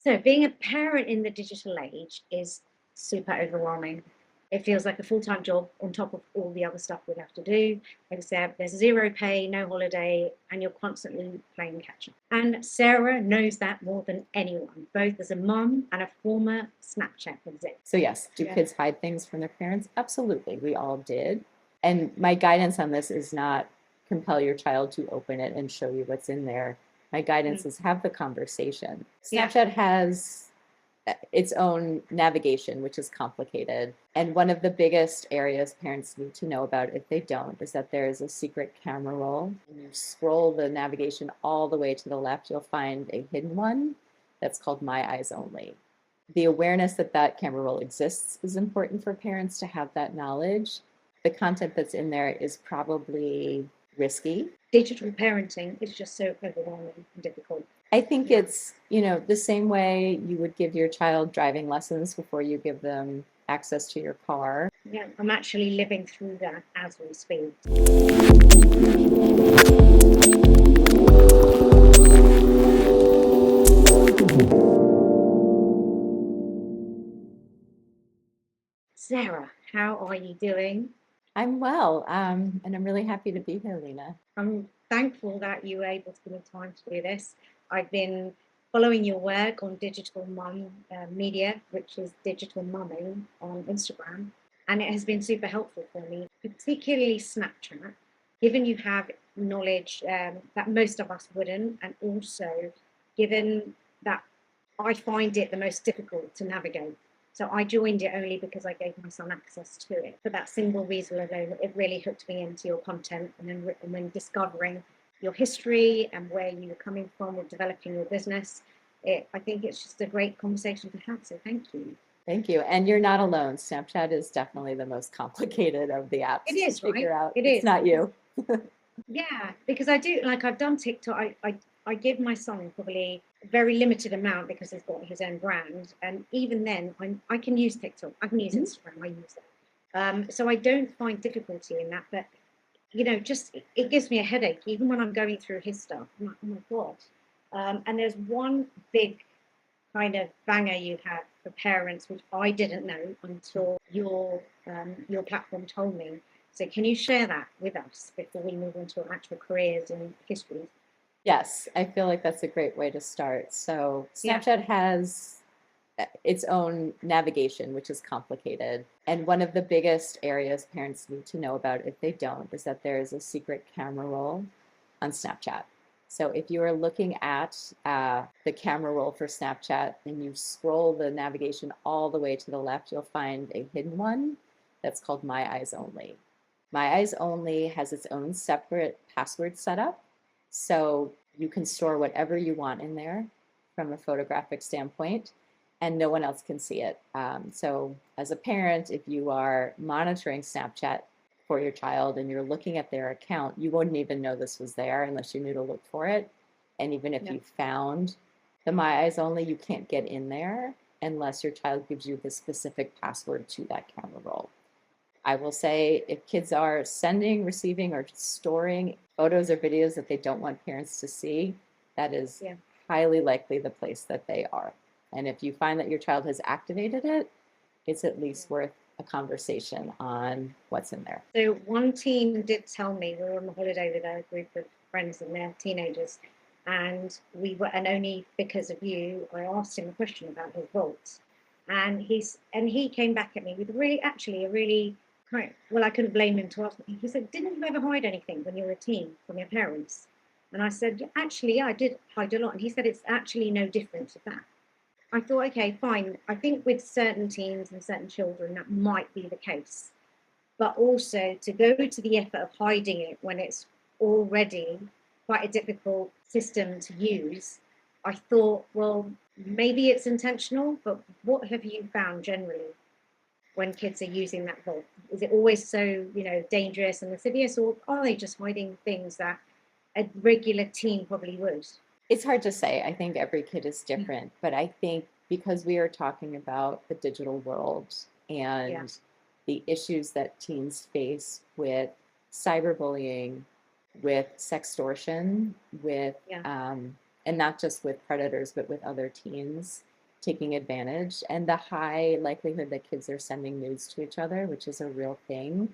So, being a parent in the digital age is super overwhelming. It feels like a full time job on top of all the other stuff we have to do, except there's zero pay, no holiday, and you're constantly playing catch up. And Sarah knows that more than anyone, both as a mum and a former Snapchat exec. So yes, do kids hide things from their parents? Absolutely, we all did. And my guidance on this is not compel your child to open it and show you what's in there. My guidance is have the conversation. Yeah. Snapchat has its own navigation, which is complicated. And one of the biggest areas parents need to know about, if they don't, is that there is a secret camera roll. When you scroll the navigation all the way to the left, you'll find a hidden one that's called My Eyes Only. The awareness that that camera roll exists is important for parents to have that knowledge. The content that's in there is probably risky. Digital parenting is just so overwhelming and difficult. I think it's, the same way you would give your child driving lessons before you give them access to your car. Yeah, I'm actually living through that as we speak. Sarah, how are you doing? I'm well, and I'm really happy to be here, Lena. I'm thankful that you were able to give me time to do this. I've been following your work on digital mum media, which is digital mumming on Instagram, and it has been super helpful for me, particularly Snapchat, given you have knowledge that most of us wouldn't, and also given that I find it the most difficult to navigate. So I joined it only because I gave my son access to it. For that single reason alone, it really hooked me into your content. And then discovering your history and where you were coming from with developing your business, I think it's just a great conversation to have. So thank you. Thank you. And you're not alone. Snapchat is definitely the most complicated of the apps. It is, to figure right? out. It It's is. not you. Yeah, because I do, like I've done TikTok. I give my son probably a very limited amount because he's got his own brand. And even then, I can use TikTok. I can use Instagram. I use that. So I don't find difficulty in that. But, just it gives me a headache, even when I'm going through his stuff. I'm like, oh my God. And there's one big kind of banger you have for parents, which I didn't know until your platform told me. So can you share that with us before we move on to our actual careers and histories? Yes, I feel like that's a great way to start. So Snapchat has its own navigation, which is complicated. And one of the biggest areas parents need to know about, if they don't, is that there is a secret camera roll on Snapchat. So if you are looking at the camera roll for Snapchat and you scroll the navigation all the way to the left, you'll find a hidden one that's called My Eyes Only. My Eyes Only has its own separate password setup. So you can store whatever you want in there from a photographic standpoint, and no one else can see it. So as a parent, if you are monitoring Snapchat for your child and you're looking at their account, you wouldn't even know this was there unless you knew to look for it. And even if you found the My Eyes Only, you can't get in there unless your child gives you the specific password to that camera roll. I will say, if kids are sending, receiving, or storing photos or videos that they don't want parents to see, that is highly likely the place that they are. And if you find that your child has activated it, it's at least worth a conversation on what's in there. So one teen did tell me, we were on a holiday with a group of friends and their teenagers, and only because of you, I asked him a question about his vault. And he came back at me with a really well, I couldn't blame him to ask me. He said, didn't you ever hide anything when you were a teen from your parents? And I said, actually, yeah, I did hide a lot. And he said, it's actually no different to that. I thought, okay, fine. I think with certain teens and certain children, that might be the case. But also to go to the effort of hiding it when it's already quite a difficult system to use, I thought, well, maybe it's intentional, but what have you found generally when kids are using that vault? Is it always so, dangerous and insidious, or are they just hiding things that a regular teen probably would? It's hard to say. I think every kid is different, but I think because we are talking about the digital world and the issues that teens face with cyberbullying, with sextortion, with and not just with predators, but with other teens, taking advantage, and the high likelihood that kids are sending nudes to each other, which is a real thing.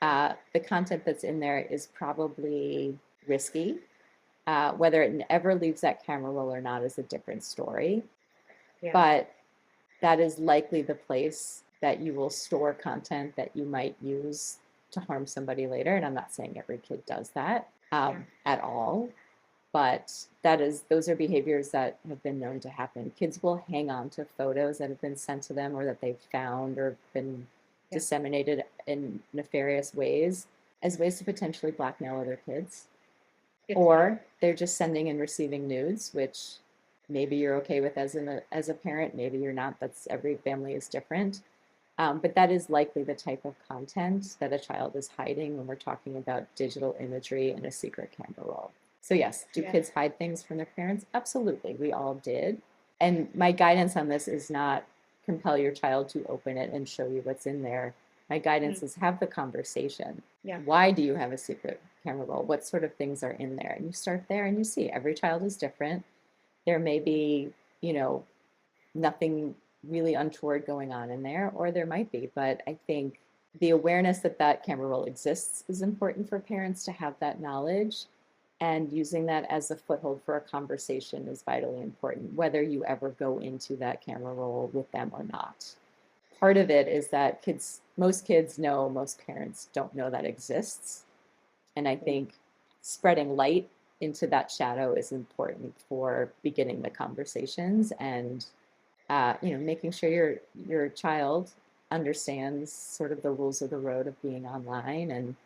The content that's in there is probably risky. Whether it ever leaves that camera roll or not is a different story. Yeah. But that is likely the place that you will store content that you might use to harm somebody later. And I'm not saying every kid does that at all, but those are behaviors that have been known to happen. Kids will hang on to photos that have been sent to them or that they've found or been disseminated in nefarious ways as ways to potentially blackmail other kids. Or they're just sending and receiving nudes, which maybe you're okay with as a parent, maybe you're not. That's every family is different. But that is likely the type of content that a child is hiding when we're talking about digital imagery and a secret camera roll. So yes, do kids hide things from their parents? Absolutely, we all did. And my guidance on this is not compel your child to open it and show you what's in there. My guidance is have the conversation. Why do you have a secret camera roll? What sort of things are in there? And you start there and you see every child is different. There may be, nothing really untoward going on in there, or there might be, but I think the awareness that that camera roll exists is important for parents to have that knowledge, and using that as a foothold for a conversation is vitally important, whether you ever go into that camera roll with them or not. Part of it is that most kids know, most parents don't know that exists. And I think spreading light into that shadow is important for beginning the conversations and making sure your child understands sort of the rules of the road of being online and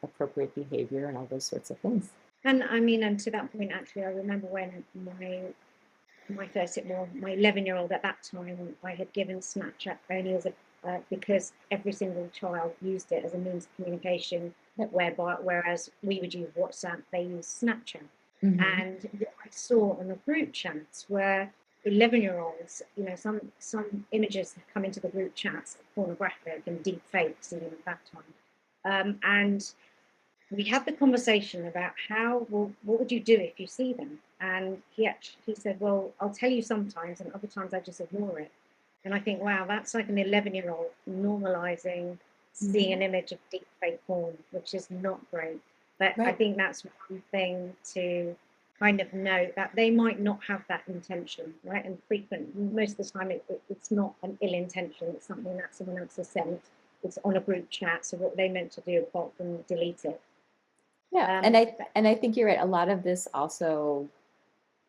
appropriate behavior and all those sorts of things. And I mean, and to that point, actually, I remember when my 11-year-old at that time, I had given Snapchat only as because every single child used it as a means of communication, whereas we would use WhatsApp, they use Snapchat. Mm-hmm. And what I saw on the group chats were 11-year-olds, some images have come into the group chats, pornographic and deep fakes even at that time. And we had the conversation about what would you do if you see them? And he said, well, I'll tell you sometimes, and other times I just ignore it. And I think, wow, that's like an 11-year-old normalizing seeing an image of deep fake porn, which is not great. But I think that's one thing to kind of note, that they might not have that intention, right? And most of the time, it's not an ill intention. It's something that someone else has sent. It's on a group chat. So what they meant to do, apart from delete it. Yeah, and I think you're right. A lot of this also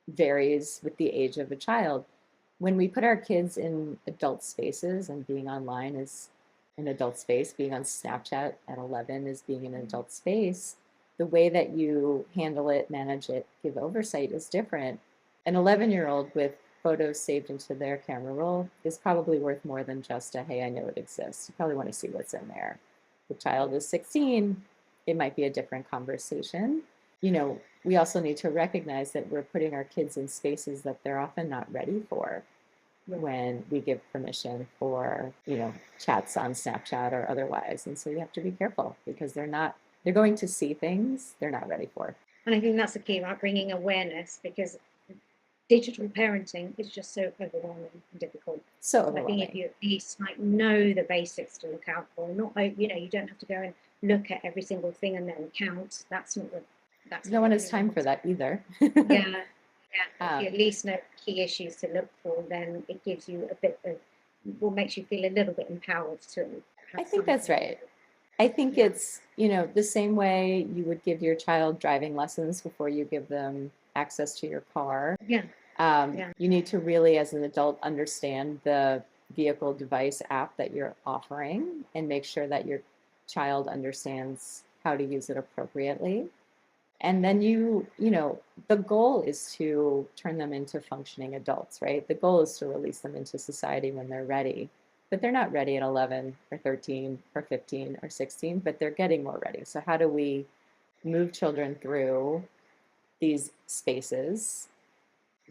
varies with the age of a child. When we put our kids in adult spaces, and being online is an adult space, being on Snapchat at 11 is being in an adult space, the way that you handle it, manage it, give oversight is different. An 11-year-old with photos saved into their camera roll is probably worth more than just hey, I know it exists. You probably want to see what's in there. The child is 16, it might be a different conversation. We also need to recognize that we're putting our kids in spaces that they're often not ready for when we give permission for, chats on Snapchat or otherwise. And so you have to be careful because they're going to see things they're not ready for. And I think that's the key, right? Bringing awareness, because digital parenting is just so overwhelming and difficult. So overwhelming. I think if you at least know the basics to look out for, you don't have to go and look at every single thing and then count. That's not what. No one has time for that either. Yeah. If you at least know key issues to look for, then it gives you makes you feel a little bit empowered to. I think that's right. I think it's, the same way you would give your child driving lessons before you give them access to your car. Yeah. You need to really, as an adult, understand the vehicle device app that you're offering and make sure that your child understands how to use it appropriately. And then the goal is to turn them into functioning adults, right? The goal is to release them into society when they're ready. But they're not ready at 11 or 13 or 15 or 16, but they're getting more ready. So how do we move children through these spaces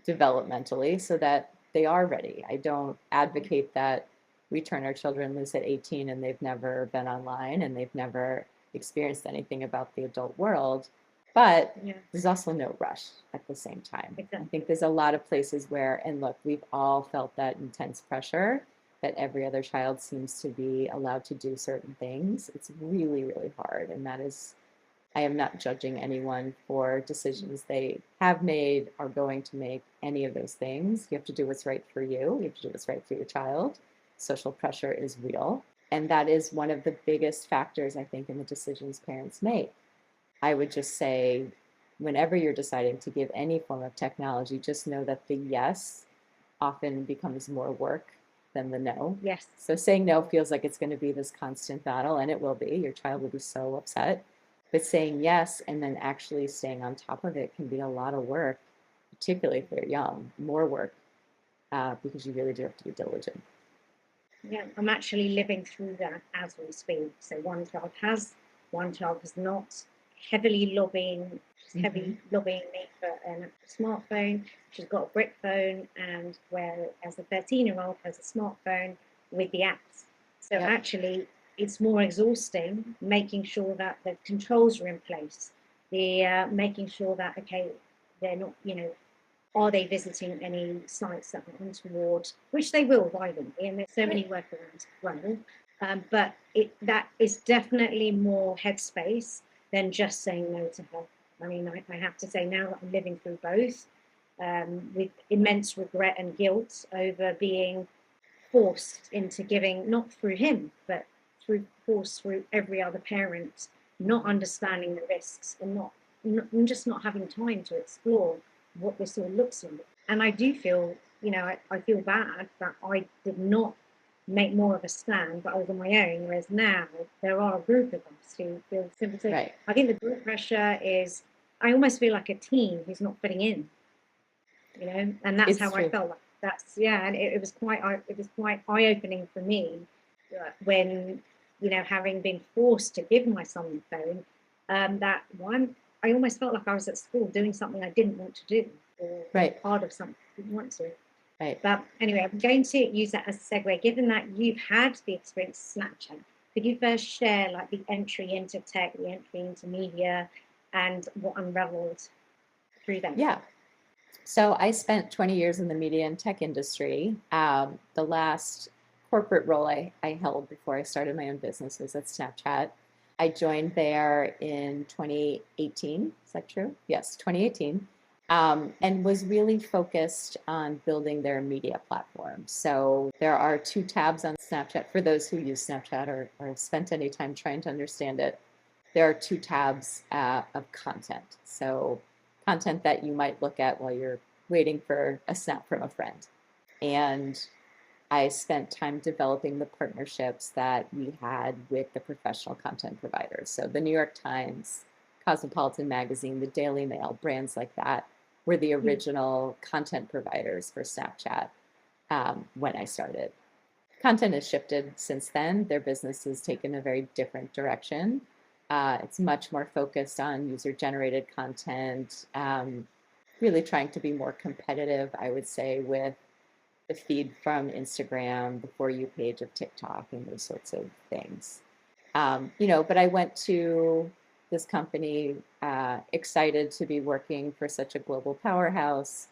developmentally so that they are ready? I don't advocate that we turn our children loose at 18 and they've never been online and they've never experienced anything about the adult world. But Yeah, there's also no rush at the same time. I exactly. think there's a lot of places where, and look, we've all felt that intense pressure that every other child seems to be allowed to do certain things. It's really, really hard. And that is, I am not judging anyone for decisions they have made, are going to make, any of those things. You have to do what's right for you. You have to do what's right for your child. Social pressure is real. And that is one of the biggest factors, I think, in the decisions parents make. I would just say, whenever you're deciding to give any form of technology, just know that the yes often becomes more work than the no. Yes. So saying no feels like it's going to be this constant battle, and it will be. Your child will be so upset. But saying yes and then actually staying on top of it can be a lot of work, particularly if they're young, more work, because you really do have to be diligent. Yeah, I'm actually living through that as we speak. So one child has not, heavily lobbying, Mm-hmm. lobbying me for a smartphone. She's got a brick phone, and whereas the 13-year-old has a smartphone with the apps. So Yep. actually, it's more exhausting making sure that the controls are in place. The making sure that, okay, they're not, are they visiting any sites that are untoward, which they will violently, and there's so many workarounds as well. But that is definitely more headspace than just saying no to her. I mean, I have to say now that I'm living through both, with immense regret and guilt over being forced into giving, not through him, but forced through every other parent, not understanding the risks and and just not having time to explore what this all looks like. And I do feel, I feel bad that I did not make more of a stand, but I was on my own. Whereas now there are a group of us who feel sympathy. Right. I think the group pressure is, I almost feel like a teen who's not fitting in, and that's It's how I true. felt. Like that's yeah, and it was quite eye opening for me when having been forced to give my son the phone. That one, I almost felt like I was at school doing something I didn't want to do, or Right. part of something I didn't want to. Right. But anyway, I'm going to use that as a segue. Given that you've had the experience of Snapchat, could you first share like the entry into tech, the entry into media, and what unraveled through them? Yeah. So I spent 20 years in the media and tech industry. The last corporate role I held before I started my own business was at Snapchat. I joined there in 2018. Is that true? Yes, 2018. And was really focused on building their media platform. So there are two tabs on Snapchat. For those who use Snapchat or have spent any time trying to understand it, there are two tabs of content. So content that you might look at while you're waiting for a snap from a friend. And I spent time developing the partnerships that we had with the professional content providers. So the New York Times, Cosmopolitan Magazine, the Daily Mail, brands like that were the original content providers for Snapchat when I started. Content has shifted since then. Their business has taken a very different direction. It's much more focused on user generated content, really trying to be more competitive, I would say, with the feed from Instagram, the For You page of TikTok, and those sorts of things. But I went to this company excited to be working for such a global powerhouse.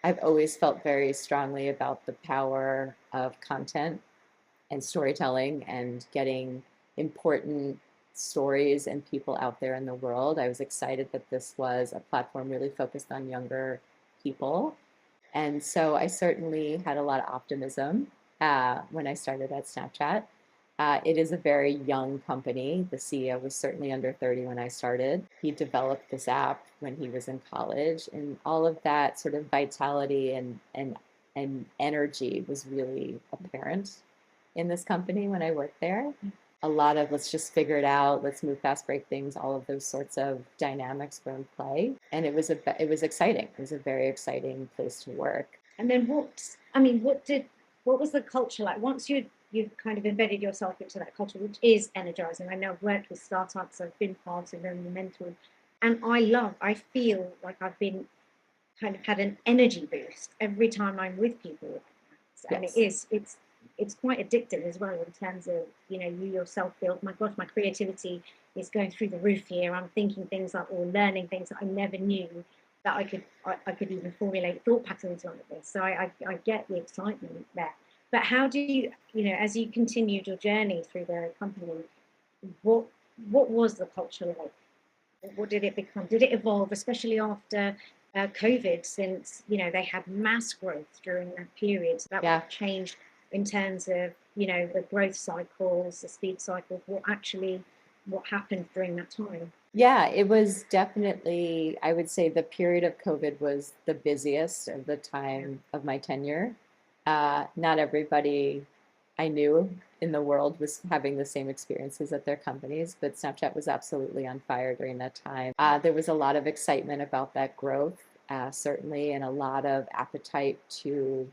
I've always felt very strongly about the power of content and storytelling and getting important stories and people out there in the world. I was excited that this was a platform really focused on younger people. And so I certainly had a lot of optimism when I started at Snapchat. It is a very young company. The CEO was certainly under 30 when I started. He developed this app when he was in college, and all of that sort of vitality and energy was really apparent in this company when I worked there. A lot of let's just figure it out, let's move fast, break things, all of those sorts of dynamics were in play, and it was exciting. It was a very exciting place to work. And then what was the culture like once you've kind of embedded yourself into that culture, which is energizing? I know I've worked with startups, I've been part of them, mentored, and I feel like I've been kind of had an energy boost every time I'm with people. And Yes. it's quite addictive as well in terms of you yourself feel, my gosh, my creativity is going through the roof here. I'm thinking things like, or learning things that I never knew that I could even formulate thought patterns like this. So I get the excitement there. But how do you, as you continued your journey through the company, what was the culture like? What did it become? Did it evolve, especially after COVID, since they had mass growth during that period? So that would have changed in terms of the growth cycles, the speed cycles. What happened during that time? Yeah, it was definitely, I would say the period of COVID was the busiest of the time of my tenure. Not everybody I knew in the world was having the same experiences at their companies, but Snapchat was absolutely on fire during that time. There was a lot of excitement about that growth, certainly, and a lot of appetite to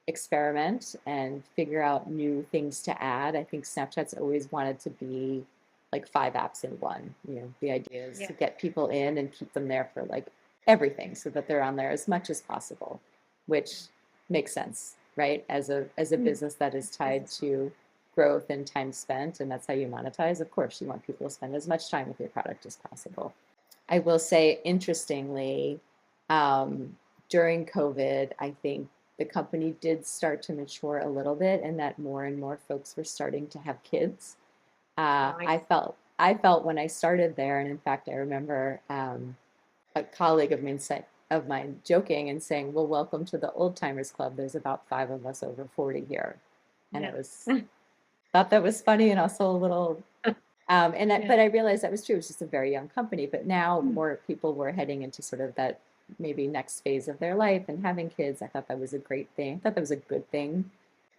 experiment and figure out new things to add. I think Snapchat's always wanted to be like 5 apps in one. The idea is to get people in and keep them there for like everything so that they're on there as much as possible, which makes sense, right? As a business that is tied to growth and time spent, and that's how you monetize. Of course, you want people to spend as much time with your product as possible. I will say, interestingly, during COVID, I think the company did start to mature a little bit, and that more and more folks were starting to have kids. Nice. I felt when I started there, and in fact, I remember a colleague of mine joking and saying, "Well, welcome to the old timers club. There's about 5 of us over 40 here," and it was thought that was funny and also a little. But I realized that was true. It was just a very young company. But now more people were heading into sort of that maybe next phase of their life and having kids. I thought that was a great thing. I thought that was a good thing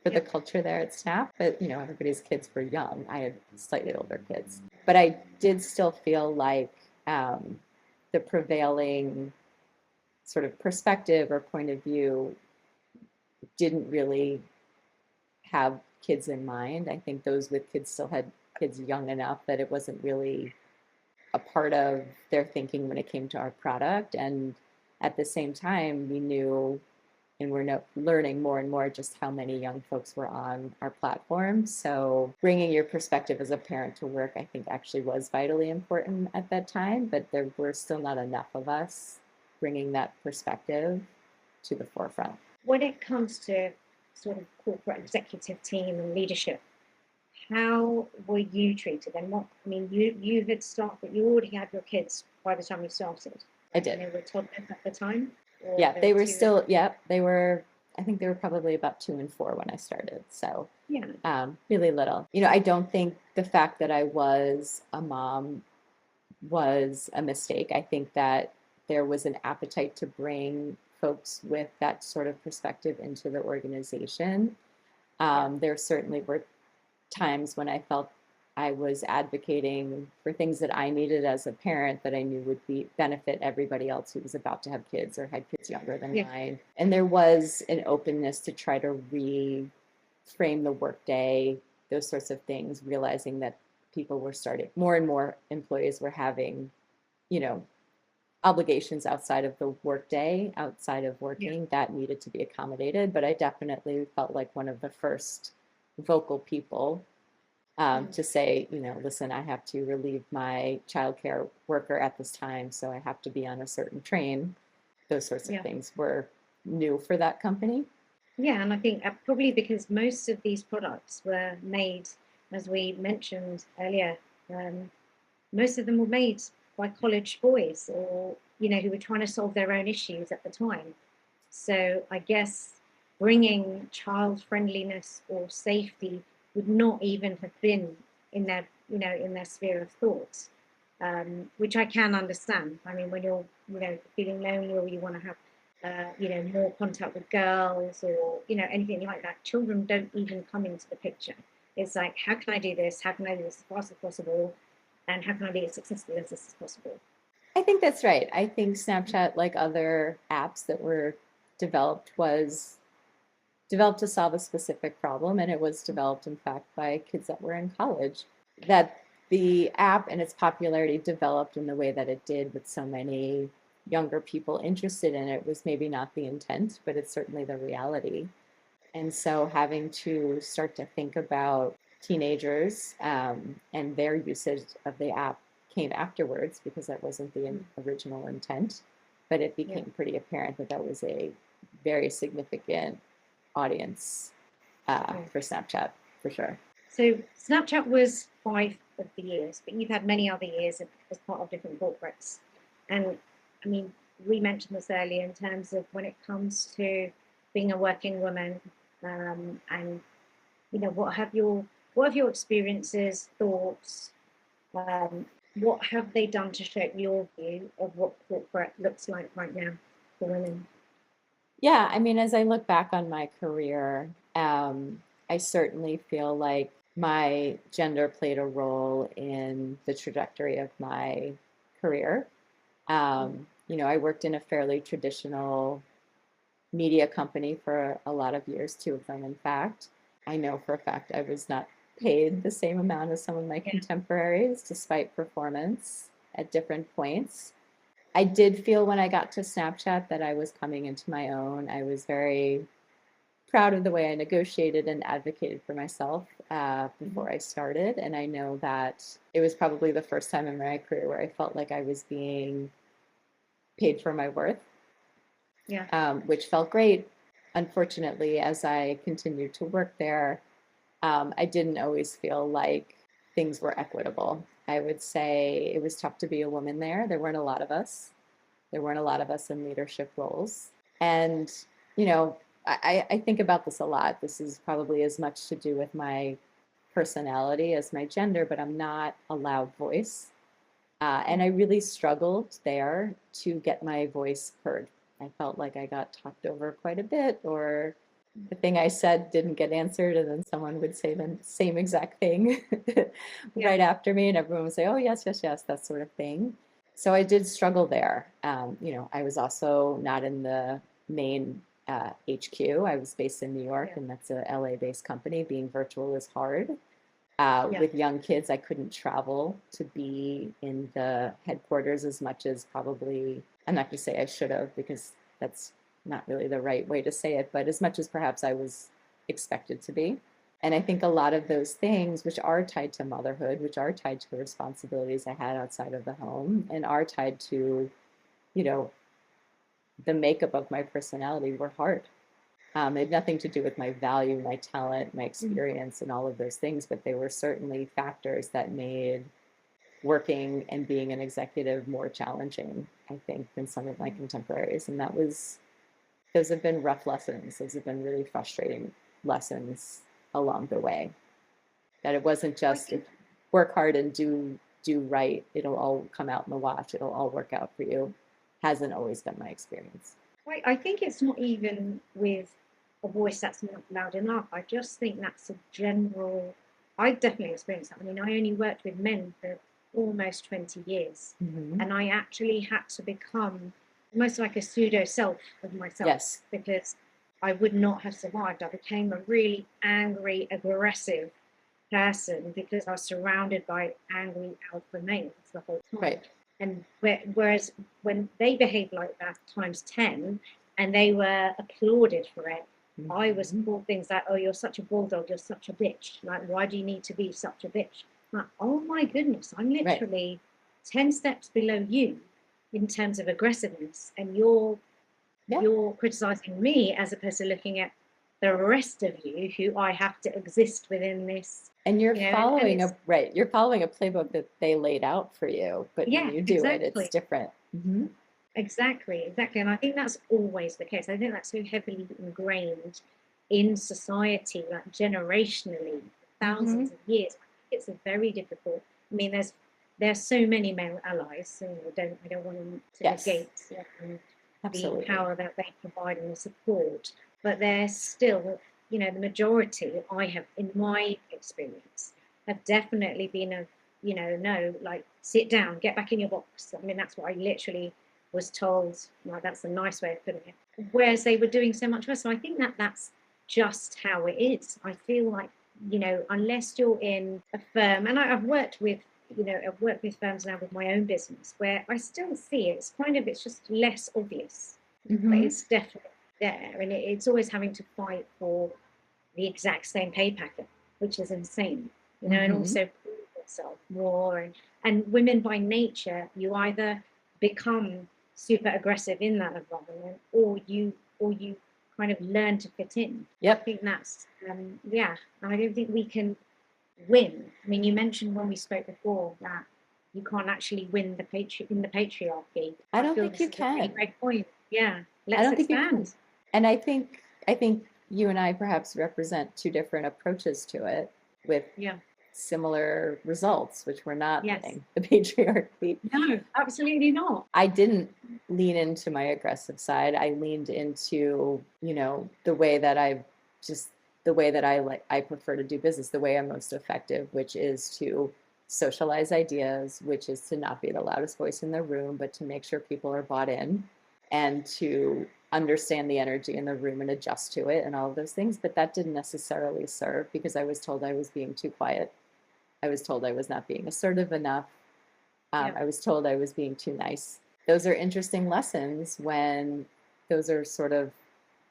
for the culture there at Snap. But everybody's kids were young. I had slightly older kids, but I did still feel like the prevailing sort of perspective or point of view didn't really have kids in mind. I think those with kids still had kids young enough that it wasn't really a part of their thinking when it came to our product. And at the same time, we knew, and we're learning more and more just how many young folks were on our platform. So bringing your perspective as a parent to work, I think actually was vitally important at that time, but there were still not enough of us bringing that perspective to the forefront. When it comes to sort of corporate executive team and leadership, how were you treated? And you had started, you already had your kids by the time you started. I did. And they were toddlers at the time? Yeah, they were still, they were, I think they were probably about 2 and 4 when I started. So really little. I don't think the fact that I was a mom was a mistake. I think that there was an appetite to bring folks with that sort of perspective into the organization. There certainly were times when I felt I was advocating for things that I needed as a parent that I knew would benefit everybody else who was about to have kids or had kids younger than mine. And there was an openness to try to reframe the workday, those sorts of things, realizing that people were more and more employees were having, obligations outside of the workday, outside of working, that needed to be accommodated. But I definitely felt like one of the first vocal people to say, listen, I have to relieve my childcare worker at this time, so I have to be on a certain train. Those sorts of things were new for that company. Yeah, and I think probably because most of these products were made, as we mentioned earlier, most of them were made by college boys or, who were trying to solve their own issues at the time. So I guess bringing child friendliness or safety would not even have been in their, in their sphere of thought, which I can understand. I mean, when you're, feeling lonely or you want to have, more contact with girls or, anything like that, children don't even come into the picture. It's like, how can I do this? How can I do this as fast as possible? And how can I be as successful as this as possible? I think that's right. I think Snapchat, like other apps that were developed, was developed to solve a specific problem, and it was developed, in fact, by kids that were in college. That the app and its popularity developed in the way that it did with so many younger people interested in it was maybe not the intent, but it's certainly the reality. And so having to start to think about teenagers and their usage of the app came afterwards because that wasn't the original intent, but it became pretty apparent that that was a very significant audience for Snapchat, for sure. So Snapchat was 5 of the years, but you've had many other years as part of different corporates. And I mean, we mentioned this earlier in terms of when it comes to being a working woman, and what have your experiences, thoughts, what have they done to shape your view of what corporate looks like right now for women? Yeah, I mean, as I look back on my career, I certainly feel like my gender played a role in the trajectory of my career. I worked in a fairly traditional media company for a lot of years, 2 of them, in fact. I know for a fact I was not paid the same amount as some of my contemporaries, despite performance at different points. I did feel when I got to Snapchat that I was coming into my own. I was very proud of the way I negotiated and advocated for myself before I started. And I know that it was probably the first time in my career where I felt like I was being paid for my worth, which felt great. Unfortunately, as I continued to work there, I didn't always feel like things were equitable. I would say it was tough to be a woman there. There weren't a lot of us. There weren't a lot of us in leadership roles. And, I think about this a lot. This is probably as much to do with my personality as my gender, but I'm not a loud voice. And I really struggled there to get my voice heard. I felt like I got talked over quite a bit, or the thing I said didn't get answered, and then someone would say the same exact thing right after me, and everyone would say, "Oh, yes, yes, yes," that sort of thing. So I did struggle there. I was also not in the main HQ. I was based in New York, and that's a LA-based company. Being virtual is hard. With young kids, I couldn't travel to be in the headquarters as much as probably, I'm not going to say I should have, because that's not really the right way to say it, but as much as perhaps I was expected to be. And I think a lot of those things, which are tied to motherhood, which are tied to responsibilities I had outside of the home, and are tied to, the makeup of my personality, were hard. It had nothing to do with my value, my talent, my experience, and all of those things, but they were certainly factors that made working and being an executive more challenging, I think, than some of my contemporaries. And those have been rough lessons. Those have been really frustrating lessons along the way. That it wasn't just work hard and do right, it'll all come out in the wash, it'll all work out for you. Hasn't always been my experience. I think it's not even with a voice that's not loud enough. I just think that's a general. I definitely experienced that. I mean, I only worked with men for almost 20 years, and I actually had to become almost like a pseudo self of myself, because I would not have survived. I became a really angry, aggressive person because I was surrounded by angry alpha males the whole time. Right. And whereas when they behaved like that times 10 and they were applauded for it, I was called things like, "Oh, you're such a bulldog, you're such a bitch. Like, why do you need to be such a bitch?" Like, oh my goodness, I'm literally 10 steps below you in terms of aggressiveness, and you're criticizing me as opposed to looking at the rest of you, who I have to exist within this. And you're following you're following a playbook that they laid out for you, but when you do it, it's different. Exactly. And I think that's always the case. I think that's so heavily ingrained in society, like generationally, thousands of years. It's a very difficult. I mean, there's so many male allies, so I don't want to negate the power that they provide and the support, but there's still, the majority I have, in my experience, have definitely been no, like, sit down, get back in your box. I mean, that's what I literally was told. Like, that's a nice way of putting it. Whereas they were doing so much worse. So I think that's just how it is. I feel like, unless you're in a firm, and I've worked with firms now with my own business, where I still see it's just less obvious, but it's definitely there, and it's always having to fight for the exact same pay packet, which is insane, and also yourself more. And women by nature, you either become super aggressive in that environment, or you kind of learn to fit in. I think that's yeah. And I don't think we can win. I mean, you mentioned when we spoke before that you can't actually win in the patriarchy. I don't feel think this you is a really can. great point. Yeah, I let's don't think you can. expand. And I think you and I perhaps represent two different approaches to it with Yeah. similar results, which were not Yes. winning the patriarchy. No, absolutely not. I didn't lean into my aggressive side. I leaned into, the way that I prefer to do business, the way I'm most effective, which is to socialize ideas, which is to not be the loudest voice in the room, but to make sure people are bought in and to understand the energy in the room and adjust to it and all of those things. But that didn't necessarily serve, because I was told I was being too quiet. I was told I was not being assertive enough. Yeah. I was told I was being too nice. Those are interesting lessons when those are sort of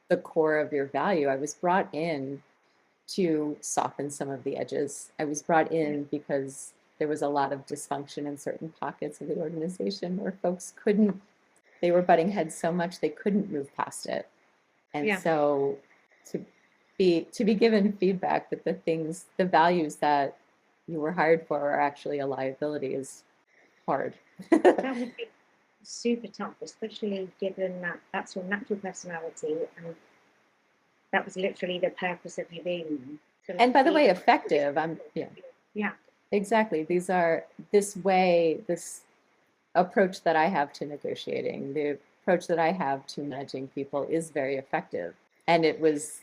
the core of your value. I was brought in to soften some of the edges. I was brought in because there was a lot of dysfunction in certain pockets of the organization where folks they were butting heads so much they couldn't move past it. And Yeah. so to be given feedback that the values that you were hired for are actually a liability is hard. That would be super tough, especially given that that's your natural personality, and that was literally the purpose of you being there. And by the way, effective. Yeah. Exactly. This approach that I have to negotiating, the approach that I have to managing people is very effective. And it was,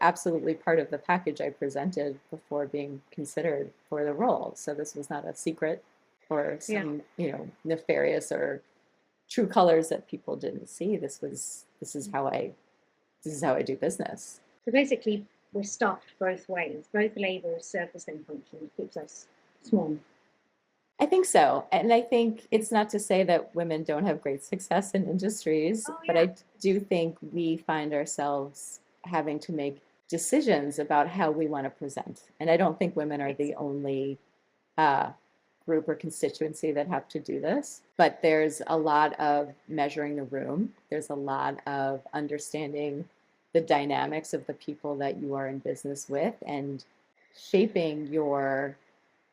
absolutely part of the package I presented before being considered for the role. So this was not a secret or some, nefarious or true colors that people didn't see. This is how I do business. So basically, we're stuffed both ways. Both labels serve the same function. It keeps us small. I think so. And I think it's not to say that women don't have great success in industries, but I do think we find ourselves having to make decisions about how we want to present. And I don't think women are the only group or constituency that have to do this, but there's a lot of measuring the room. There's a lot of understanding the dynamics of the people that you are in business with and shaping your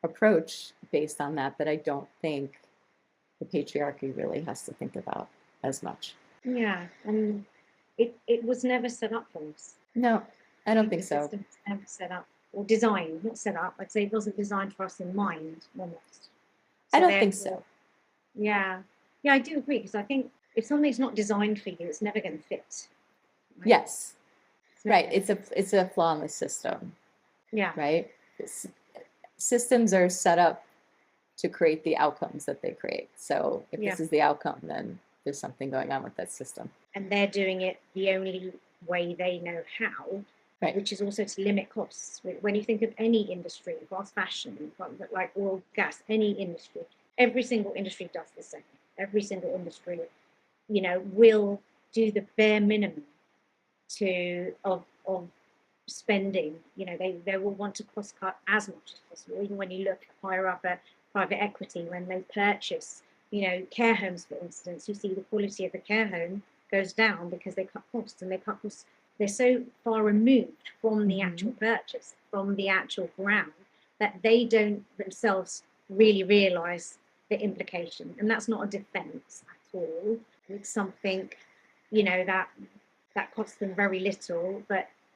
approach based on that I don't think the patriarchy really has to think about as much. Yeah, and it was never set up for us. No, I don't think so. The system was never set up, or designed, not set up. I'd say it wasn't designed for us in mind, almost. I don't think so. Yeah, I do agree, because I think if something's not designed for you, it's never going to fit. Right? Yes, right. It's a flaw in the system. Yeah. Right. Systems are set up to create the outcomes that they create. So if this is the outcome, then there's something going on with that system. And they're doing it the only way they know how, right. Which is also to limit costs. When you think of any industry, fast fashion, like oil, gas, any industry, every single industry does the same. Every single industry, will do the bare minimum of spending. They will want to cost cut as much as possible. Even when you look higher up at private equity, when they purchase, care homes, for instance, you see the quality of the care home goes down because they cut costs, and they cut costs. They're so far removed from the actual purchase, from the actual ground, that they don't themselves really realize the implication. And that's not a defense at all. It's something, that costs them very little,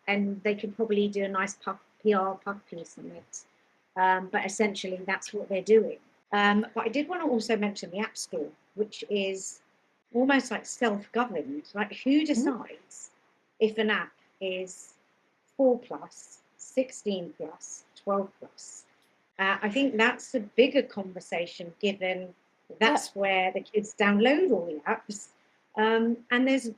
and they could probably do a nice PR puff piece on it. But essentially, that's what they're doing. But I did want to also mention the App Store, which is almost like self-governed. Like, who decides if an app is 4+, 16+, 12+? I think that's a bigger conversation, given that's where the kids download all the apps. And there's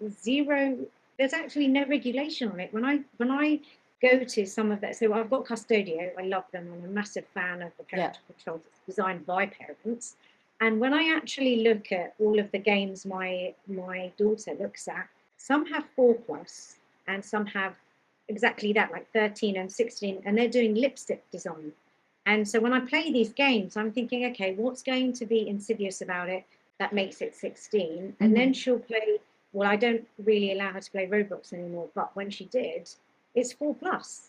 actually no regulation on it. When I go to some of that, so I've got Custodio, I love them, I'm a massive fan of the parental controls. It's designed by parents. And when I actually look at all of the games my daughter looks at, some have 4+, and some have exactly that, like 13 and 16, and they're doing lipstick design. And so when I play these games, I'm thinking, okay, what's going to be insidious about it that makes it 16? And then she'll play, well, I don't really allow her to play Roblox anymore, but when she did, it's 4 plus.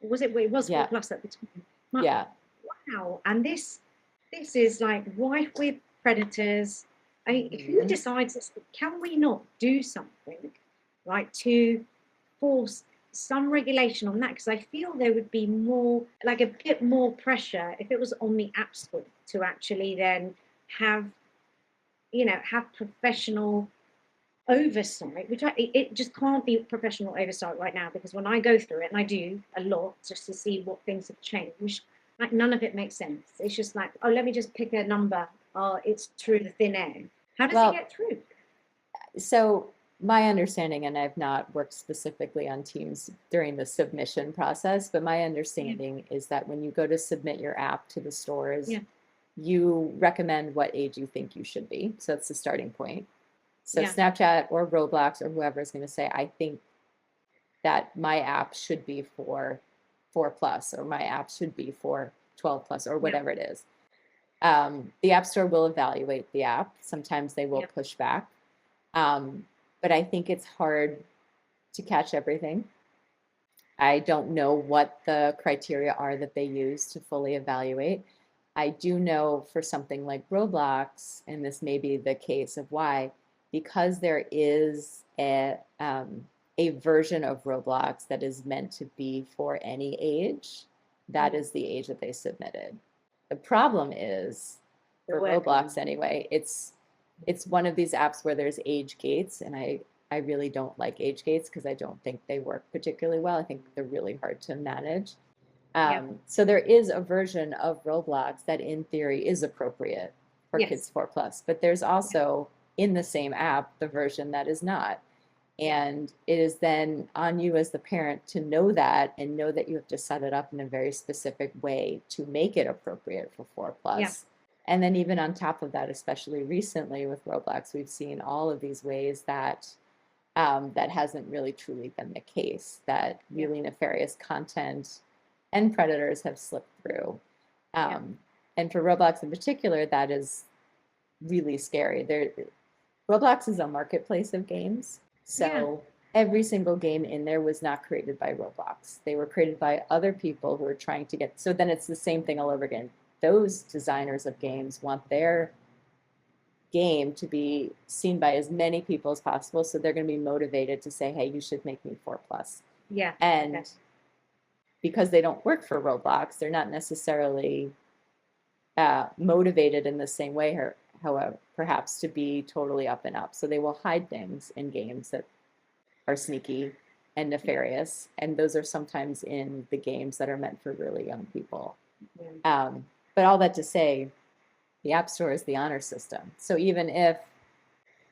Was it? It was 4 plus at the time. Yeah. Wow. And this is like rife with predators. Who decides this? Can we not do something like to force some regulation on that? Because I feel there would be more, like a bit more pressure if it was on the App Store to actually then have, have professional oversight, which it just can't be professional oversight right now, because when I go through it, and I do a lot just to see what things have changed, like none of it makes sense. It's just like, oh, let me just pick a number. Oh, it's through the thin air. How does it get through? So my understanding, and I've not worked specifically on teams during the submission process, but my understanding is that when you go to submit your app to the stores, you recommend what age you think you should be. So that's the starting point. So Snapchat or Roblox or whoever is going to say, I think that my app should be for 4 plus, or my app should be for 12 plus, or whatever it is. The App Store will evaluate the app. Sometimes they will push back. But I think it's hard to catch everything. I don't know what the criteria are that they use to fully evaluate. I do know for something like Roblox, and this may be the case of why, because there is a version of Roblox that is meant to be for any age, that is the age that they submitted. The problem is, for Roblox anyway, it's one of these apps where there's age gates, and I really don't like age gates because I don't think they work particularly well. I think they're really hard to manage. So there is a version of Roblox that in theory is appropriate for kids 4 plus, but there's also in the same app the version that is not. And it is then on you as the parent to know that, and know that you have to set it up in a very specific way to make it appropriate for 4 plus. And then even on top of that, especially recently with Roblox, we've seen all of these ways that that hasn't really truly been the case, that really nefarious content and predators have slipped through. And for Roblox in particular, that is really scary. Roblox is a marketplace of games. So every single game in there was not created by Roblox. They were created by other people who are trying to get, so then it's the same thing all over again. Those designers of games want their game to be seen by as many people as possible. So they're going to be motivated to say, hey, you should make me 4 plus. And because they don't work for Roblox, they're not necessarily motivated in the same way, however, perhaps to be totally up and up. So they will hide things in games that are sneaky and nefarious. And those are sometimes in the games that are meant for really young people. But all that to say, the App Store is the honor system. So even if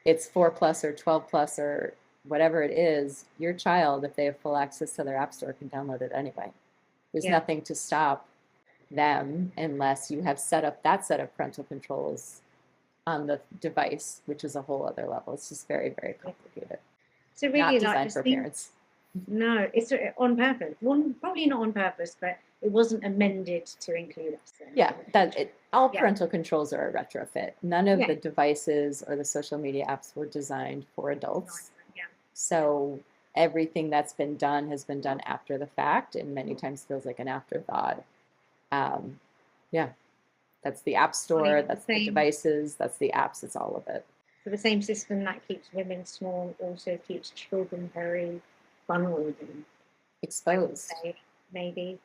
it's 4 plus or 12 plus or whatever it is, your child, if they have full access to their App Store, can download it anyway. There's nothing to stop them unless you have set up that set of parental controls on the device, which is a whole other level. It's just very, very complicated. So really, not designed for parents. No, it's on purpose. Probably not on purpose, but it wasn't amended to include us. All parental controls are a retrofit. None of the devices or the social media apps were designed for adults. So everything that's been done has been done after the fact, and many times feels like an afterthought. That's the App Store, that's the devices, that's the apps, it's all of it. So the same system that keeps women small also keeps children very vulnerable. Exposed. Maybe,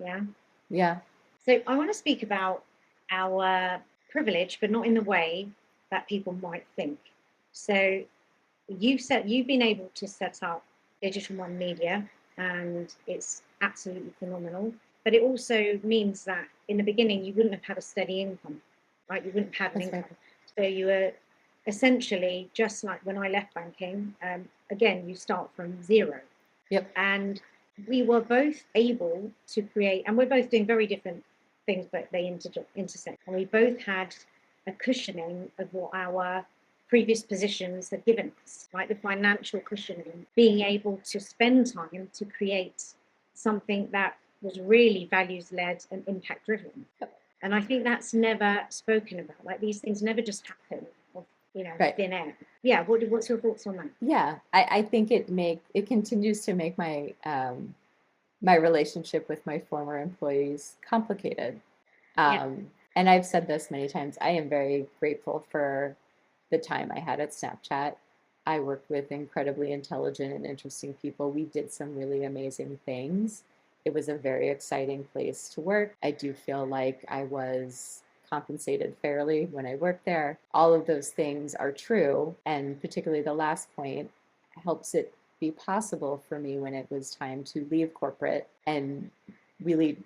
Yeah. So I want to speak about our privilege, but not in the way that people might think. So you've been able to set up Digital One Media, and it's absolutely phenomenal. But it also means that in the beginning you wouldn't have had a steady income, right? You wouldn't have had an income. So you were essentially just like when I left banking. Again, you start from zero. And we were both able to create, and we're both doing very different things, but they intersect. And we both had a cushioning of what our previous positions had given us, like the financial cushioning, being able to spend time to create something that was really values-led and impact-driven. And I think that's never spoken about. Like, these things never just happen of, Right. thin air. Yeah, what's your thoughts on that? Yeah, I think it continues to make my my relationship with my former employees complicated. Yeah, And I've said this many times, I am very grateful for the time I had at Snapchat. I worked with incredibly intelligent and interesting people. We did some really amazing things. It was a very exciting place to work. I do feel like I was compensated fairly when I worked there. All of those things are true. And particularly the last point helps it be possible for me when it was time to leave corporate and really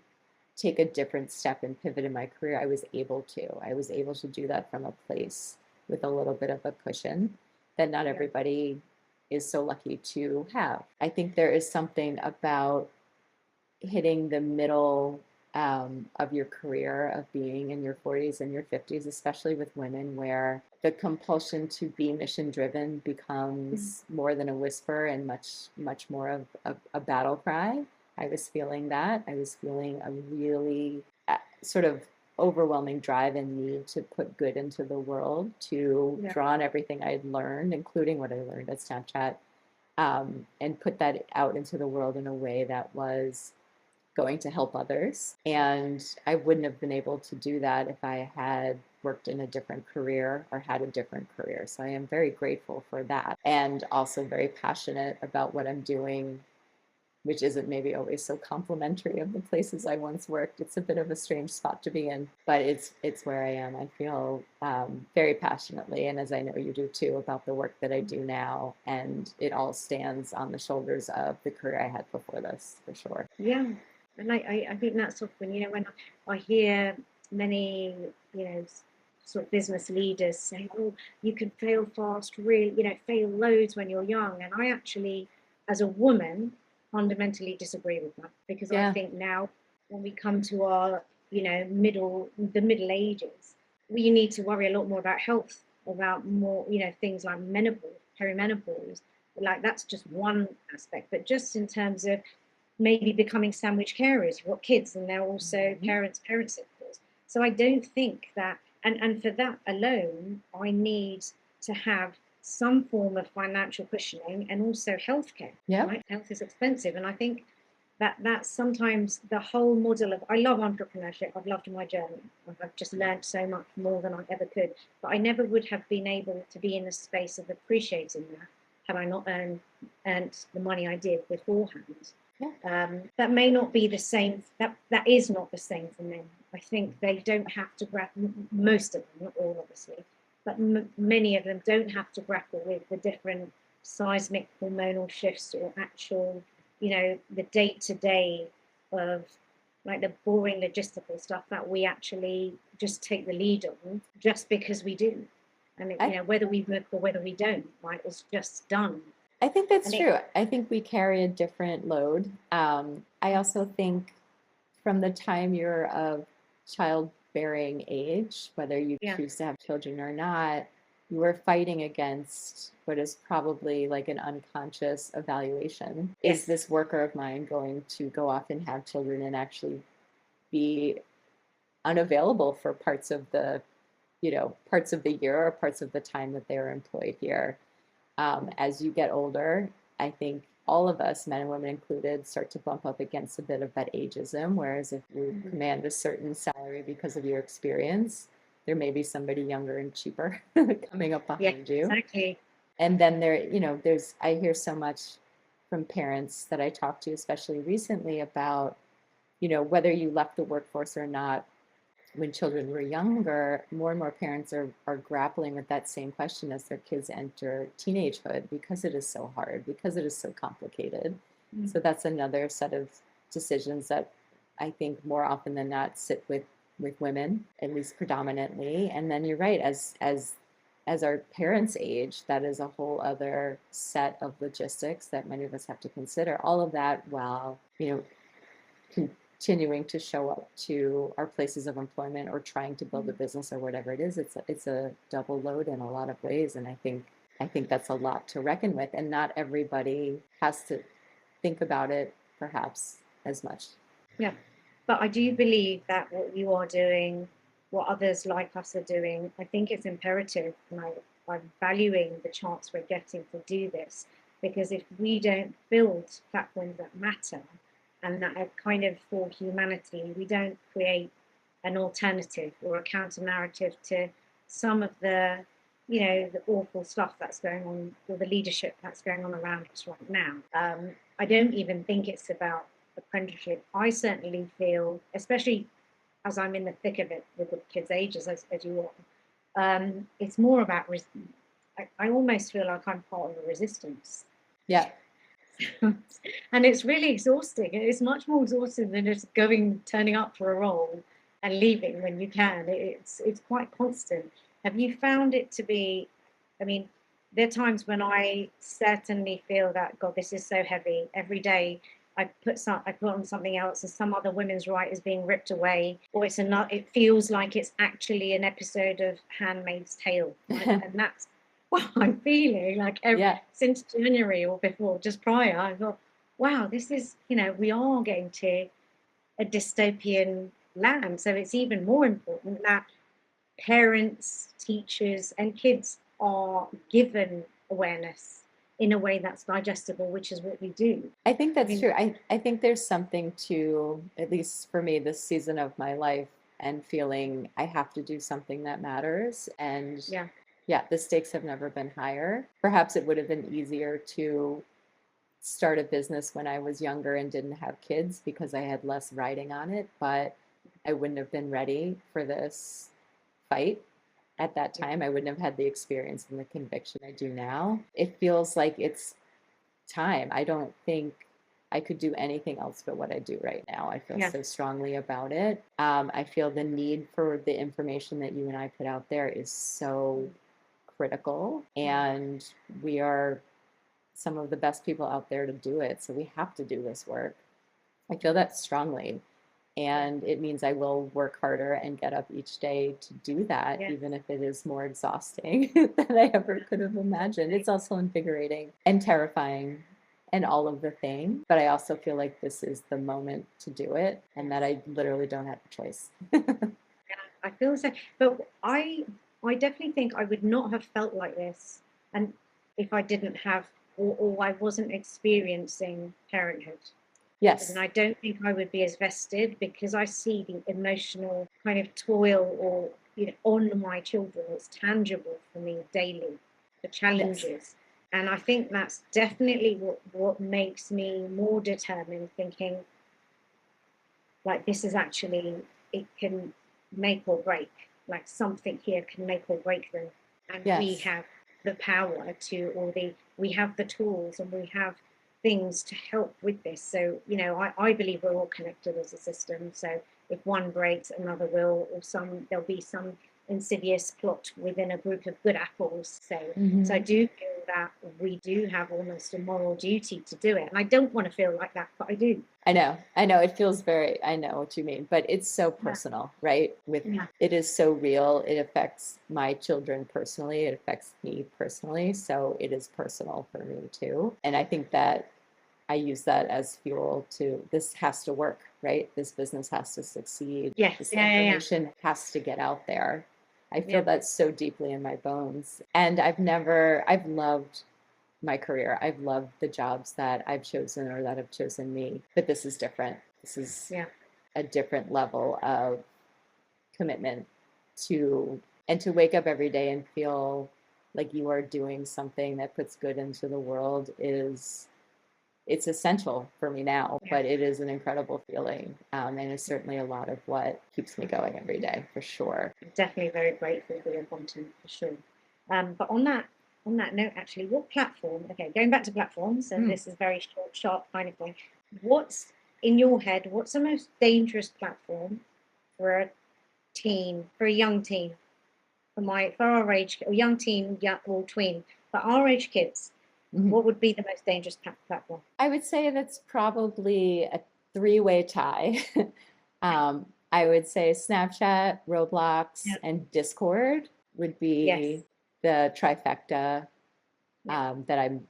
take a different step and pivot in my career. I was able to do that from a place with a little bit of a cushion that not everybody is so lucky to have. I think there is something about hitting the middle of your career, of being in your 40s and your 50s, especially with women, where the compulsion to be mission driven becomes more than a whisper and much more of a battle cry. I was feeling that. I was feeling a really sort of overwhelming drive and need to put good into the world, to draw on everything I'd learned, including what I learned at Snapchat, and put that out into the world in a way that was going to help others. And I wouldn't have been able to do that if I had worked in a different career or had a different career. So I am very grateful for that, and also very passionate about what I'm doing, which isn't maybe always so complimentary of the places I once worked. It's a bit of a strange spot to be in, but it's where I am. I feel very passionately, and as I know you do too, about the work that I do now. And it all stands on the shoulders of the career I had before this, for sure. Yeah. And I think that's often, when I hear many, sort of business leaders say, oh, you can fail fast, really, fail loads when you're young. And I actually, as a woman, fundamentally disagree with that, because I think now when we come to our, the middle ages, we need to worry a lot more about health, about more, things like menopause, perimenopause. Like, that's just one aspect. But just in terms of maybe becoming sandwich carers. You've got kids and they're also parents it, so I don't think that, and for that alone, I need to have some form of financial cushioning and also healthcare. Right? Health is expensive, and I think that that's sometimes the whole model of, I love entrepreneurship. I've loved my journey. I've just learned so much more than I ever could, but I never would have been able to be in the space of appreciating that had I not earned the money I did beforehand. That may not be the same. That is not the same for men. I think they don't have to grapple. Most of them, not all, obviously, but many of them don't have to grapple with the different seismic hormonal shifts or actual, the day-to-day of, like, the boring logistical stuff that we actually just take the lead on, just because we do, and whether we book or whether we don't, right, it's just done. I think that's true. I think we carry a different load. I also think from the time you're of childbearing age, whether you choose to have children or not, you are fighting against what is probably like an unconscious evaluation. Is this worker of mine going to go off and have children and actually be unavailable for parts of the year or parts of the time that they're employed here? As you get older, I think all of us, men and women included, start to bump up against a bit of that ageism. Whereas if you command a certain salary because of your experience, there may be somebody younger and cheaper coming up behind you. Exactly. And then I hear so much from parents that I talk to, especially recently, about, whether you left the workforce or not. When children were younger, more and more parents are grappling with that same question as their kids enter teenagehood, because it is so hard, because it is so complicated. So that's another set of decisions that I think more often than not sit with women, at least predominantly. And then you're right, as our parents age, that is a whole other set of logistics that many of us have to consider. All of that while, continuing to show up to our places of employment or trying to build a business or whatever it is. It's a double load in a lot of ways, and I think that's a lot to reckon with, and not everybody has to think about it perhaps as much. Yeah. But I do believe that what you are doing, what others like us are doing, I think it's imperative. And I'm valuing the chance we're getting to do this, because if we don't build platforms that matter and that are kind of for humanity, we don't create an alternative or a counter narrative to some of the, the awful stuff that's going on, or the leadership that's going on around us right now. I don't even think it's about apprenticeship. I certainly feel, especially as I'm in the thick of it with the kids' ages as you are, it's more about, I almost feel like I'm part of a resistance. Yeah. And it's really exhausting. It's much more exhausting than just turning up for a role and leaving when you can. It's quite constant. Have you found it to be, I mean, there are times when I certainly feel that, God, this is so heavy. Every day I put on something else, and some other women's right is being ripped away, or it feels like it's actually an episode of Handmaid's Tale. Right? And that's what I'm feeling like since January or before, just prior. I thought, wow, this is, we are getting to a dystopian land. So it's even more important that parents, teachers, and kids are given awareness in a way that's digestible, which is what we do. I think that's true. I think there's something to, at least for me, this season of my life, and feeling I have to do something that matters. And yeah, the stakes have never been higher. Perhaps it would have been easier to start a business when I was younger and didn't have kids because I had less riding on it, but I wouldn't have been ready for this fight at that time. I wouldn't have had the experience and the conviction I do now. It feels like it's time. I don't think I could do anything else but what I do right now. I feel so strongly about it. I feel the need for the information that you and I put out there is so critical, and we are some of the best people out there to do it. So we have to do this work. I feel that strongly. And it means I will work harder and get up each day to do that, even if it is more exhausting than I ever could have imagined. It's also invigorating and terrifying and all of the things. But I also feel like this is the moment to do it, and that I literally don't have a choice. I feel so. But I definitely think I would not have felt like this, and if I didn't have, or I wasn't experiencing parenthood. Yes. And I don't think I would be as vested, because I see the emotional kind of toil, or on my children. It's tangible for me daily, the challenges. And I think that's definitely what makes me more determined, thinking like this is actually, it can make or break. Like something here can make or break them. And we have the power to, we have the tools, and we have things to help with this. So, I believe we're all connected as a system. So if one breaks, another will, or there'll be some insidious plot within a group of good apples. So, so I do feel that we do have almost a moral duty to do it. And I don't want to feel like that, but I do. I know. It feels I know what you mean, but it's so personal, right? It is so real. It affects my children personally. It affects me personally. So it is personal for me too. And I think that I use that as fuel to, this has to work, right? This business has to succeed. Yes. This information has to get out there. I feel that so deeply in my bones. And I've loved my career. I've loved the jobs that I've chosen or that have chosen me, but this is different. This is a different level of commitment to wake up every day and feel like you are doing something that puts good into the world it's essential for me now, but it is an incredible feeling. And it's certainly a lot of what keeps me going every day, for sure. I'm definitely very grateful for your content, for sure. But on that note, actually, what platform, okay, going back to platforms, and this is very short, sharp kind of thing. What's in your head, what's the most dangerous platform for a young teen, for our age, or young teen, or tween, for our age kids? What would be the most dangerous platform? I would say that's probably a three-way tie. I would say Snapchat, Roblox, and Discord would be the trifecta that I'm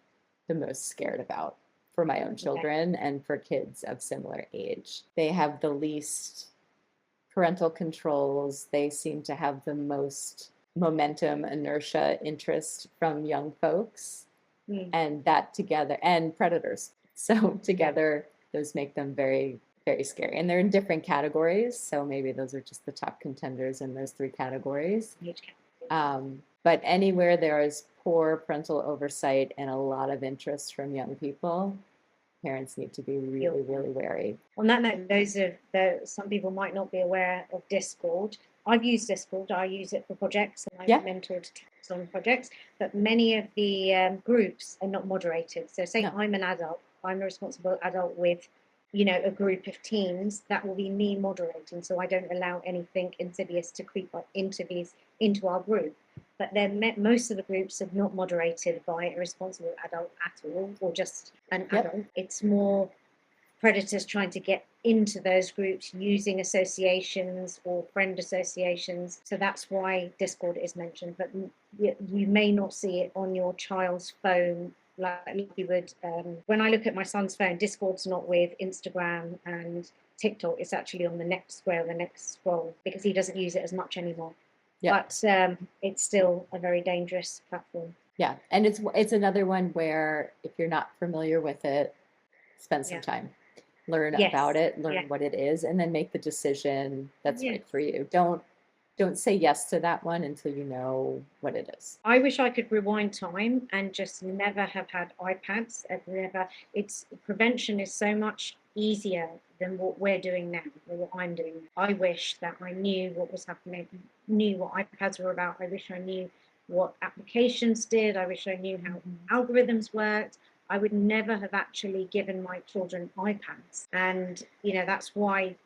the most scared about. for my own children and for kids of similar age. They have the least parental controls. They seem to have the most momentum, inertia, interest from young folks, and that together, and predators. So together, those make them very, very scary. And they're in different categories. So maybe those are just the top contenders in those 3 categories. But anywhere there is poor parental oversight and a lot of interest from young people, parents need to be really, really wary. On that note, some people might not be aware of Discord. I've used Discord. I use it for projects, and I've mentored teams on projects. But many of the groups are not moderated. So, say I'm an adult, I'm a responsible adult with, a group of teens. That will be me moderating. So I don't allow anything insidious to creep up into our group. But then most of the groups are not moderated by a responsible adult at all, or just an adult. It's more predators trying to get into those groups using associations or friend associations. So that's why Discord is mentioned. But you may not see it on your child's phone like you would. When I look at my son's phone, Discord's not with Instagram and TikTok. It's actually on the next scroll, because he doesn't use it as much anymore. But it's still a very dangerous platform. Yeah, and it's another one where if you're not familiar with it, spend some time, learn about it, learn what it is, and then make the decision that's right for you. Don't say yes to that one until you know what it is. I wish I could rewind time and just never have had iPads. Prevention is so much easier than what we're doing now, or what I'm doing. I wish that I knew what was happening, knew what iPads were about. I wish I knew what applications did. I wish I knew how algorithms worked. I would never have actually given my children iPads. And, that's why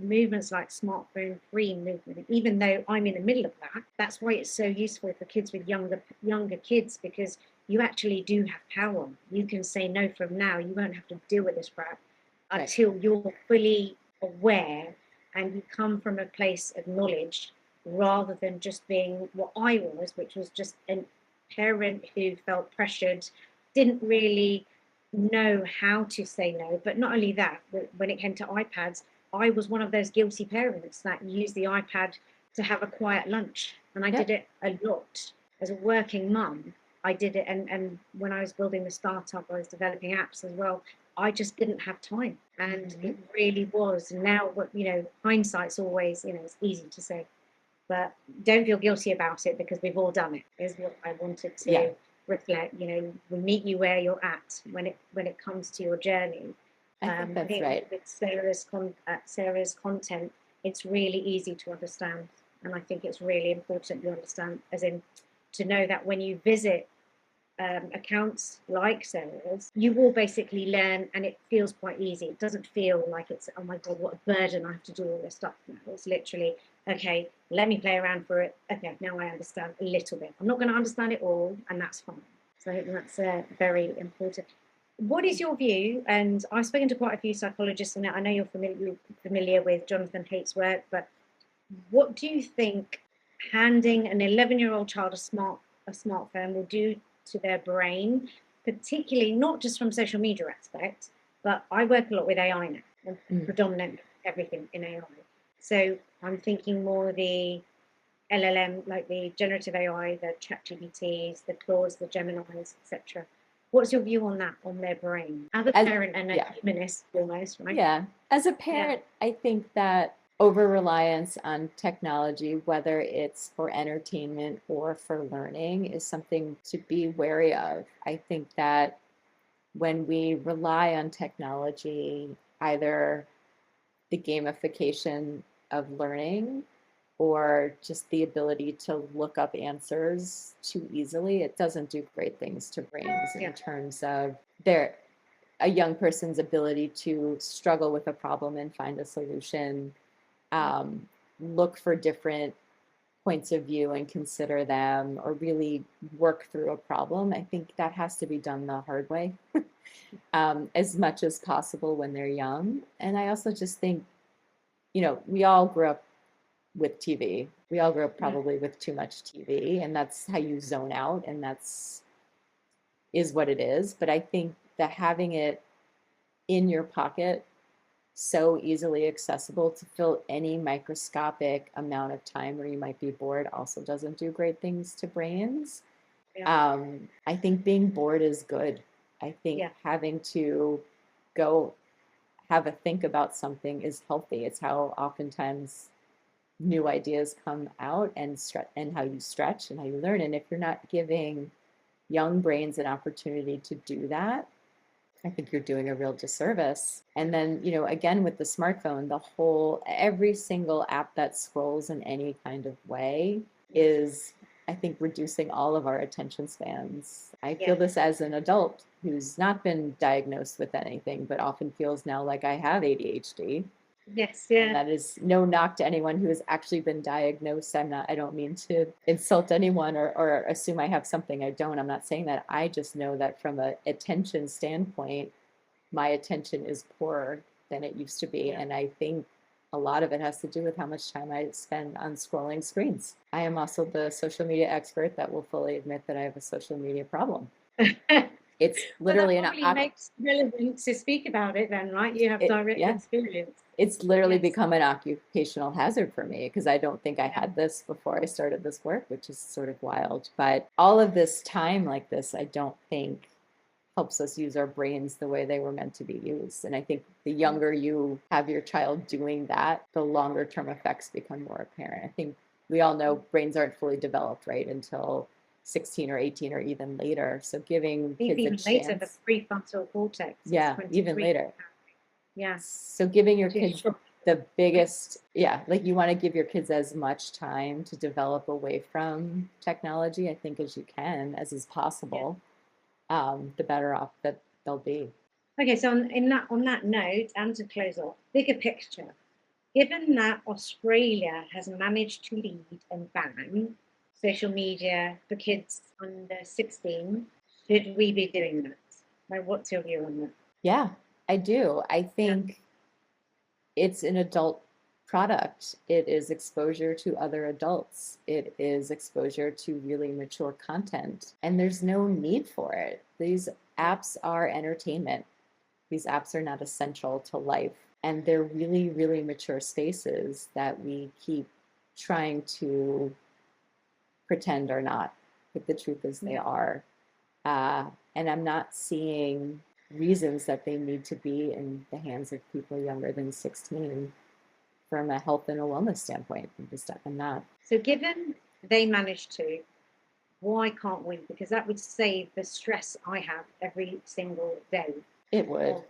movements like smartphone free movement, even though I'm in the middle of that, that's why it's so useful for kids with younger kids, because you actually do have power. You can say no from now. You won't have to deal with this crap until you're fully aware and you come from a place of knowledge, rather than just being what I was, which was just a parent who felt pressured, didn't really know how to say no. But not only that, when it came to iPads, I was one of those guilty parents that used the iPad to have a quiet lunch. And I did it a lot. As a working mum, I did it. And when I was building the startup, I was developing apps as well. I just didn't have time. And it really was. Now, hindsight's always, it's easy to say. But don't feel guilty about it, because we've all done it, is what I wanted to reflect. We meet you where you're at when it comes to your journey. I think that's right. With Sarah's content, it's really easy to understand. And I think it's really important you understand, as in to know that when you visit accounts like Sarah's, you will basically learn, and it feels quite easy. It doesn't feel like it's, oh my God, what a burden, I have to do all this stuff now. It's literally, okay, let me play around for it. Okay, now I understand a little bit. I'm not going to understand it all, and that's fine. So I think that's very important. What is your view? And I've spoken to quite a few psychologists, and I know you're familiar with Jonathan Haidt's work, but what do you think handing an 11-year-old child a smartphone will do to their brain, particularly not just from social media aspect, but I work a lot with AI now, and predominantly everything in AI. So I'm thinking more the LLM, like the generative AI, the ChatGPTs, the Claudes, the Geminis, etc. What's your view on that, on their brain? As a parent and a humanist almost, right? Yeah. As a parent, I think that over-reliance on technology, whether it's for entertainment or for learning, is something to be wary of. I think that when we rely on technology, either the gamification of learning or just the ability to look up answers too easily, it doesn't do great things to brains in terms of a young person's ability to struggle with a problem and find a solution, look for different points of view and consider them, or really work through a problem. I think that has to be done the hard way as much as possible when they're young. And I also just think, we all grew up with TV. We all grew up probably with too much TV, and that's how you zone out, and is what it is. But I think that having it in your pocket, so easily accessible to fill any microscopic amount of time where you might be bored also doesn't do great things to brains. Yeah. I think being bored is good. I think Yeah. having to go have a think about something is healthy. It's how oftentimes new ideas come out, and how you stretch and how you learn. And if you're not giving young brains an opportunity to do that, I think you're doing a real disservice. And then, again, with the smartphone, every single app that scrolls in any kind of way is, I think, reducing all of our attention spans. I feel this as an adult who's not been diagnosed with anything, but often feels now like I have ADHD. Yes. And Yeah. that is no knock to anyone who has actually been diagnosed. I don't mean to insult anyone or assume I have something I don't. I'm not saying that. I just know that from an attention standpoint, my attention is poorer than it used to be. Yeah. And I think a lot of it has to do with how much time I spend on scrolling screens. I am also the social media expert that will fully admit that I have a social media problem. It's literally well, that probably makes relevant to speak about it then, right? You have direct experience. It's literally become an occupational hazard for me because I don't think I had this before I started this work, which is sort of wild. But all of this time like this, I don't think helps us use our brains the way they were meant to be used. And I think the younger you have your child doing that, the longer term effects become more apparent. I think we all know brains aren't fully developed, right, until 16 or 18 or even later. So giving kids even a chance. later, the prefrontal cortex. Yeah, even later. Yeah. So giving your kids the biggest, like you want to give your kids as much time to develop away from technology, I think, as you can, as is possible. The better off that they'll be. Okay, so on that note, and to close off, bigger picture. Given that Australia has managed to lead and ban social media for kids under 16, should we be doing that? Like, what's your view on that? Yeah, I do. I think it's an adult product. It is exposure to other adults. It is exposure to really mature content. And there's no need for it. These apps are entertainment. These apps are not essential to life. And they're really, really mature spaces that we keep trying to pretend are not. But the truth is they are. And I'm not seeing reasons that they need to be in the hands of people younger than 16 from a health and a wellness standpoint. I'm not. So given they managed to, why can't we? Because that would save the stress I have every single day. It would.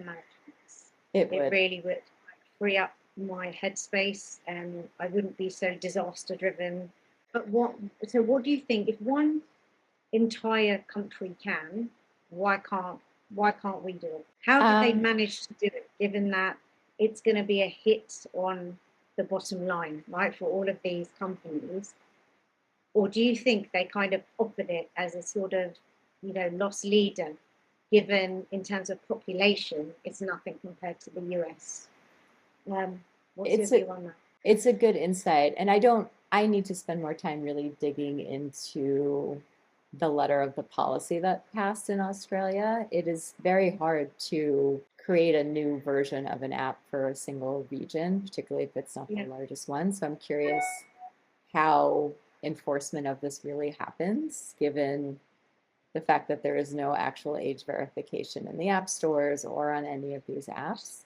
It really would free up my headspace, and I wouldn't be so disaster driven. But what do you think? If one entire country can, why can't we do it? How did they manage to do it, given that it's going to be a hit on the bottom line, right, for all of these companies? Or do you think they kind of offered it as a sort of, lost leader, given in terms of population, it's nothing compared to the US? What's your view on that? It's a good insight. And I need to spend more time really digging into the letter of the policy that passed in Australia. It is very hard to create a new version of an app for a single region, particularly if it's not the largest one. So I'm curious how enforcement of this really happens, given the fact that there is no actual age verification in the app stores or on any of these apps.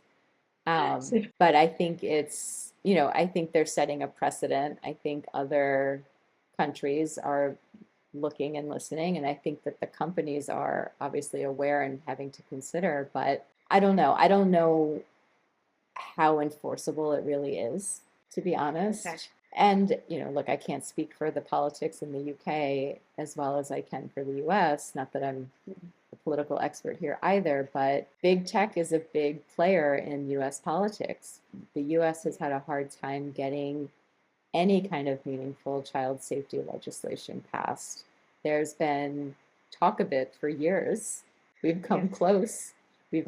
But I think I think they're setting a precedent. I think other countries are looking and listening, and I think that the companies are obviously aware and having to consider, but I don't know. I don't know how enforceable it really is, to be honest. Okay. And, look, I can't speak for the politics in the UK as well as I can for the US. Not that I'm a political expert here either, but big tech is a big player in US politics. The US has had a hard time getting any kind of meaningful child safety legislation passed. There's been talk of it for years. We've come close. We've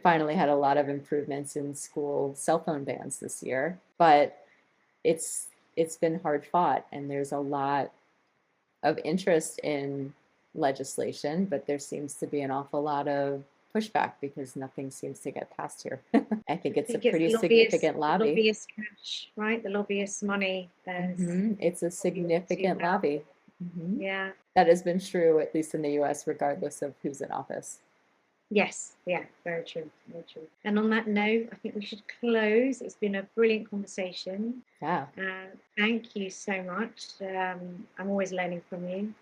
finally had a lot of improvements in school cell phone bans this year, but it's been hard fought, and there's a lot of interest in legislation, but there seems to be an awful lot of pushback because nothing seems to get passed here. I think I it's a think it's pretty the lobbyist, significant lobby. lobbyist cash, right? The lobbyist money. It's a significant lobby. Yeah. That has been true, at least in the US, regardless of who's in office. Yes, yeah, very true, very true. And on that note, I think we should close. It's been a brilliant conversation. Yeah. Thank you so much. I'm always learning from you,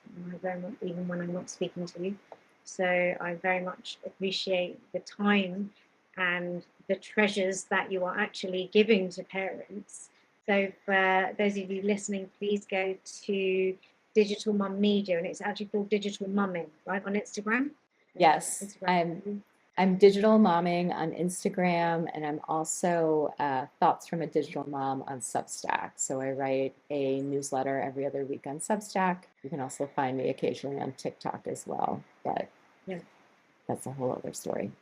very much, even when I'm not speaking to you. So I very much appreciate the time and the treasures that you are actually giving to parents. So for those of you listening, please go to Digital Mum Media, and it's actually called Digital Mumming, right, on Instagram. Yes, Instagram. I'm digital momming on Instagram, and I'm also Thoughts from a Digital Mom on Substack. So I write a newsletter every other week on Substack. You can also find me occasionally on TikTok as well, but yeah, that's a whole other story.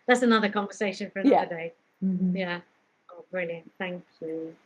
That's another conversation for another day. Mm-hmm. Yeah. Oh, brilliant. Thank you.